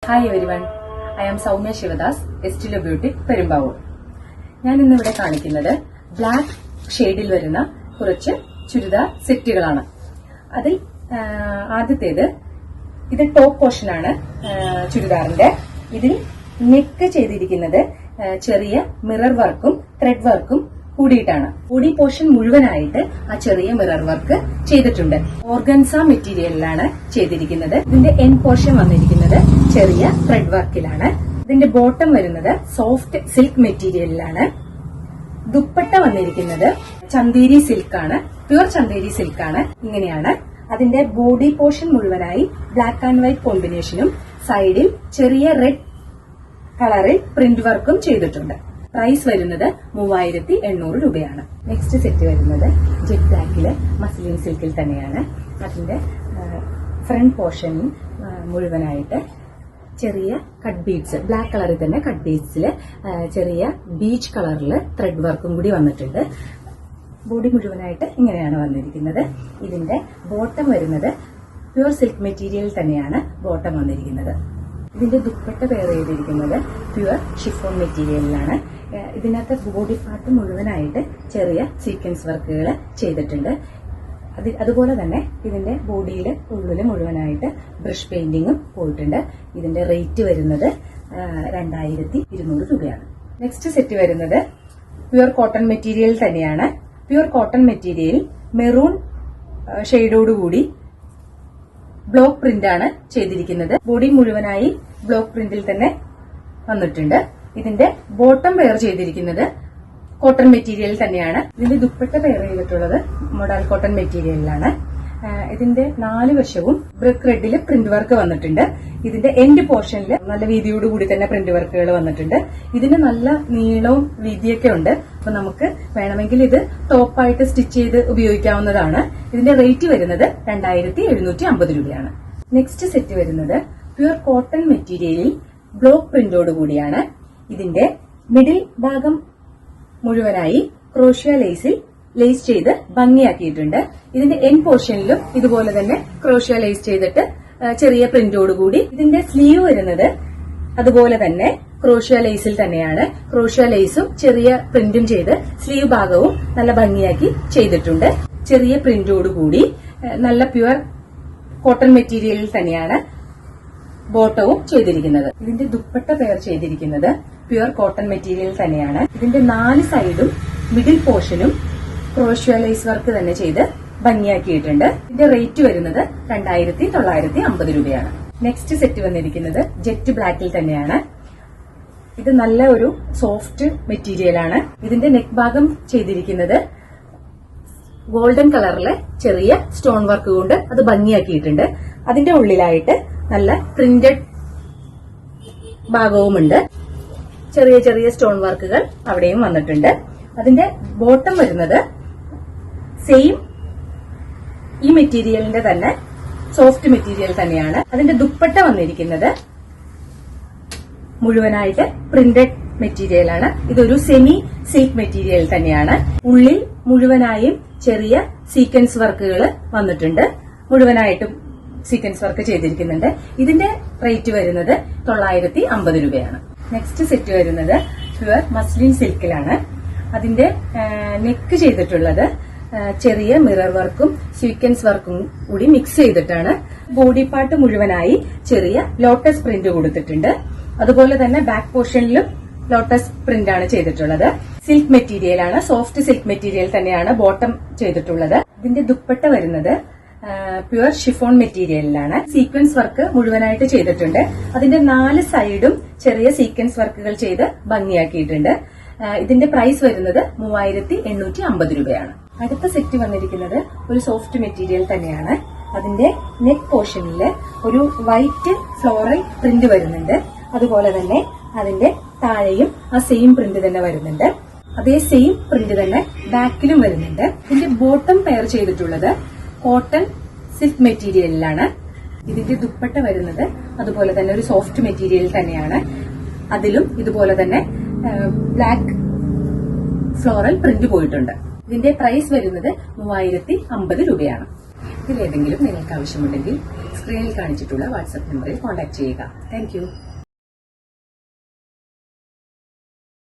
Hi everyone, I am Soumya Shivadas, Estilo beauty, Perumbavoor. ഞാൻ ഇന്നിവിടെ കാണിക്കുന്നത് ബ്ലാക്ക് ഷെയ്ഡിൽ വരുന്ന കുറച്ച് ചുരിദാർ സെറ്റുകളാണ്. അതിൽ ആദ്യത്തേത് ഇത് ടോപ്പ് പോർഷനാണ് ചുരിദാറിന്റെ. ഇതിൽ നെക്ക് ചെയ്തിരിക്കുന്നത് ചെറിയ മിറർ വർക്കും ത്രെഡ് വർക്കും കൂടിയിട്ടാണ്. ബോഡി പോർഷൻ മുഴുവനായിട്ട് ആ ചെറിയ മിറർ വർക്ക് ചെയ്തിട്ടുണ്ട്. ഓർഗൻസ മെറ്റീരിയലിലാണ് ചെയ്തിരിക്കുന്നത്. ഇതിന്റെ എൻ പോർഷൻ വന്നിരിക്കുന്നത് ചെറിയ ത്രെഡ് വർക്കിലാണ്. ഇതിന്റെ ബോട്ടം വരുന്നത് സോഫ്റ്റ് സിൽക്ക് മെറ്റീരിയലിലാണ്. ദുപ്പട്ട വന്നിരിക്കുന്നത് ചന്തേരി സിൽക്കാണ്, പ്യുവർ ചന്തേരി സിൽക്കാണ്. ഇങ്ങനെയാണ്. അതിന്റെ ബോഡി പോർഷൻ മുഴുവനായി ബ്ലാക്ക് ആൻഡ് വൈറ്റ് കോമ്പിനേഷനും സൈഡിൽ ചെറിയ റെഡ് കളറിൽ പ്രിന്റ് വർക്കും ചെയ്തിട്ടുണ്ട്. പ്രൈസ് വരുന്നത് 3800 രൂപയാണ്. നെക്സ്റ്റ് സെറ്റ് വരുന്നത് ജെറ്റ് ബ്ലാക്കില് മസ്ലിൻ സിൽക്കിൽ തന്നെയാണ്. അതിന്റെ ഫ്രണ്ട് പോർഷനിൽ മുഴുവനായിട്ട് ചെറിയ കട്ട് ബീഡ്സ്, ബ്ലാക്ക് കളറിൽ തന്നെ കട്ട് ബീഡ്സില് ചെറിയ ബീച്ച് കളറിൽ ത്രെഡ് വർക്കും കൂടി വന്നിട്ടുണ്ട്. ബോഡി മുഴുവനായിട്ട് ഇങ്ങനെയാണ് വന്നിരിക്കുന്നത്. ഇതിന്റെ ബോട്ടം വരുന്നത് പ്യുവർ സിൽക്ക് മെറ്റീരിയൽ തന്നെയാണ് ബോട്ടം വന്നിരിക്കുന്നത്. ഇതിന്റെ ദുപ്പട്ട പെയർ ചെയ്തിരിക്കുന്നത് പ്യുവർ ഷിഫോൺ മെറ്റീരിയലിലാണ്. ഇതിനകത്ത് ബോഡി പാർട്ട് മുഴുവനായിട്ട് ചെറിയ സീക്വൻസ് വർക്കുകൾ ചെയ്തിട്ടുണ്ട്. അതുപോലെ തന്നെ ഇതിന്റെ ബോഡിയിൽ ഉള്ളിൽ മുഴുവനായിട്ട് ബ്രഷ് പെയിന്റിങ്ങും പോയിട്ടുണ്ട്. ഇതിന്റെ റേറ്റ് വരുന്നത് 2200 രൂപയാണ്. നെക്സ്റ്റ് സെറ്റ് വരുന്നത് പ്യുവർ കോട്ടൺ മെറ്റീരിയൽ തന്നെയാണ്. പ്യുവർ കോട്ടൺ മെറ്റീരിയൽ മെറൂൺ ഷെയ്ഡോടുകൂടി ബ്ലോക്ക് പ്രിന്റ് ആണ് ചെയ്തിരിക്കുന്നത്. ബോഡി മുഴുവനായി ബ്ലോക്ക് പ്രിന്റിൽ തന്നെ വന്നിട്ടുണ്ട്. ഇതിന്റെ ബോട്ടം പെയർ ചെയ്തിരിക്കുന്നത് കോട്ടൺ മെറ്റീരിയൽ തന്നെയാണ്. ഇതിന്റെ ദുപ്പട്ട പെയർ ചെയ്തിട്ടുള്ളത് മൊഡാൽ കോട്ടൺ മെറ്റീരിയലിലാണ്. ഇതിന്റെ 4 വശവും ബ്രിക്ക് റെഡിൽ പ്രിന്റ് വർക്ക് വന്നിട്ടുണ്ട്. ഇതിന്റെ എൻഡ് പോർഷനിൽ നല്ല വീതിയോടുകൂടി തന്നെ പ്രിന്റ് വർക്കുകൾ വന്നിട്ടുണ്ട്. ഇതിന് നല്ല നീളവും വീതിയൊക്കെ ഉണ്ട്. അപ്പൊ നമുക്ക് വേണമെങ്കിൽ ഇത് ടോപ്പായിട്ട് സ്റ്റിച്ച് ചെയ്ത് ഉപയോഗിക്കാവുന്നതാണ്. ഇതിന്റെ റേറ്റ് വരുന്നത് 2750 രൂപയാണ്. നെക്സ്റ്റ് സെറ്റ് വരുന്നത് പ്യുവർ കോട്ടൺ മെറ്റീരിയലിൽ ബ്ലോക്ക് പ്രിന്റോട് കൂടിയാണ്. ഇതിന്റെ മിഡിൽ ഭാഗം മുഴുവനായി ക്രോഷ്യ ലേസിൽ ലേസ് ചെയ്ത് ഭംഗിയാക്കിയിട്ടുണ്ട്. ഇതിന്റെ എൻ പോർഷനിലും ഇതുപോലെ തന്നെ ക്രോഷ്യ ലേസ് ചെയ്തിട്ട് ചെറിയ പ്രിന്റോടുകൂടി. ഇതിന്റെ സ്ലീവ് വരുന്നത് അതുപോലെ തന്നെ ക്രോഷ്യ ലേസിൽ തന്നെയാണ്. ക്രോഷ്യ ലേസും ചെറിയ പ്രിന്റും ചെയ്ത് സ്ലീവ് ഭാഗവും നല്ല ഭംഗിയാക്കി ചെയ്തിട്ടുണ്ട്. ചെറിയ പ്രിന്റോടുകൂടി നല്ല പ്യുവർ കോട്ടൺ മെറ്റീരിയലിൽ തന്നെയാണ് ബോട്ടവും ചെയ്തിരിക്കുന്നത്. ഇതിന്റെ ദുപ്പട്ട പെയർ ചെയ്തിരിക്കുന്നത് പ്യുവർ കോട്ടൺ മെറ്റീരിയൽ തന്നെയാണ്. ഇതിന്റെ 4 സൈഡും മിഡിൽ പോർഷനും ക്രോഷ്യ ലേസ് വർക്ക് തന്നെ ചെയ്ത് ഭംഗിയാക്കിയിട്ടുണ്ട്. ഇതിന്റെ റേറ്റ് വരുന്നത് 2950 രൂപയാണ്. നെക്സ്റ്റ് സെറ്റ് വന്നിരിക്കുന്നത് ജെറ്റ് ബ്ലാക്കിൽ തന്നെയാണ്. ഇത് നല്ല ഒരു സോഫ്റ്റ് മെറ്റീരിയലാണ്. ഇതിന്റെ നെക്ക് ഭാഗം ചെയ്തിരിക്കുന്നത് ഗോൾഡൻ കളറിലെ ചെറിയ സ്റ്റോൺ വർക്ക് കൊണ്ട് അത് ഭംഗിയാക്കിയിട്ടുണ്ട്. അതിന്റെ ഉള്ളിലായിട്ട് നല്ല പ്രിന്റഡ് ഭാഗവുമുണ്ട്. ചെറിയ ചെറിയ സ്റ്റോൺ വർക്കുകൾ അവിടെയും വന്നിട്ടുണ്ട്. അതിന്റെ ബോട്ടം വരുന്നത് സെയിം ഈ മെറ്റീരിയലിന്റെ തന്നെ സോഫ്റ്റ് മെറ്റീരിയൽ തന്നെയാണ്. അതിന്റെ ദുപ്പട്ട വന്നിരിക്കുന്നത് മുഴുവനായിട്ട് പ്രിന്റഡ് മെറ്റീരിയലാണ്. ഇതൊരു സെമി സിൽക്ക് മെറ്റീരിയൽ തന്നെയാണ്. ഉള്ളിൽ മുഴുവനായും ചെറിയ സീക്വൻസ് വർക്കുകൾ വന്നിട്ടുണ്ട്. മുഴുവനായിട്ടും സീക്വൻസ് വർക്ക് ചെയ്തിരിക്കുന്നുണ്ട്. ഇതിന്റെ റേറ്റ് വരുന്നത് 950 രൂപയാണ്. നെക്സ്റ്റ് സെറ്റ് വരുന്നത് പ്യുവർ മസ്ലിൻ സിൽക്കിലാണ്. അതിന്റെ നെക്ക് ചെയ്തിട്ടുള്ളത് ചെറിയ മിറർ വർക്കും സീക്വൻസ് വർക്കും കൂടി മിക്സ് ചെയ്തിട്ടാണ്. ബോഡി പാർട്ട് മുഴുവനായി ചെറിയ ലോട്ടസ് പ്രിന്റ് കൊടുത്തിട്ടുണ്ട്. അതുപോലെ തന്നെ ബാക്ക് പോർഷനിലും ലോട്ടസ് പ്രിന്റ് ആണ് ചെയ്തിട്ടുള്ളത്. സിൽക്ക് മെറ്റീരിയൽ ആണ്, സോഫ്റ്റ് സിൽക്ക് മെറ്റീരിയൽ തന്നെയാണ് ബോട്ടം ചെയ്തിട്ടുള്ളത്. ഇതിന്റെ ദുപ്പട്ട വരുന്നത് പ്യുവർ ഷിഫോൺ മെറ്റീരിയലിലാണ്. സീക്വൻസ് വർക്ക് മുഴുവനായിട്ട് ചെയ്തിട്ടുണ്ട്. അതിന്റെ 4 സൈഡും ചെറിയ സീക്വൻസ് വർക്കുകൾ ചെയ്ത് ഭംഗിയാക്കിയിട്ടുണ്ട്. ഇതിന്റെ പ്രൈസ് വരുന്നത് 3850 രൂപയാണ്. അടുത്ത സെറ്റ് വന്നിരിക്കുന്നത് ഒരു സോഫ്റ്റ് മെറ്റീരിയൽ തന്നെയാണ്. അതിന്റെ നെക്ക് പോർഷനിൽ ഒരു വൈറ്റ് ഫ്ലോറൽ പ്രിന്റ് വരുന്നുണ്ട്. അതുപോലെ തന്നെ അതിന്റെ താഴെയും ആ സെയിം പ്രിന്റ് തന്നെ വരുന്നുണ്ട്. അതേ സെയിം പ്രിന്റ് തന്നെ ബാക്കിലും വരുന്നുണ്ട്. ഇതിന്റെ ബോട്ടം പെയർ ചെയ്തിട്ടുള്ളത് കോട്ടൺ സിൽക്ക് മെറ്റീരിയലിലാണ്. ഇതിന്റെ ദുപ്പട്ട വരുന്നത് അതുപോലെ തന്നെ ഒരു സോഫ്റ്റ് മെറ്റീരിയൽ തന്നെയാണ്. അതിലും ഇതുപോലെ തന്നെ ബ്ലാക്ക് ഫ്ലോറൽ പ്രിന്റ് പോയിട്ടുണ്ട്. ഇതിന്റെ പ്രൈസ് വരുന്നത് 3050 രൂപയാണ്. ഇതിലേതെങ്കിലും നിങ്ങൾക്ക് ആവശ്യമുണ്ടെങ്കിൽ സ്ക്രീനിൽ കാണിച്ചിട്ടുള്ള വാട്സ്ആപ്പ് നമ്പറിൽ കോൺടാക്ട് ചെയ്യുക. താങ്ക്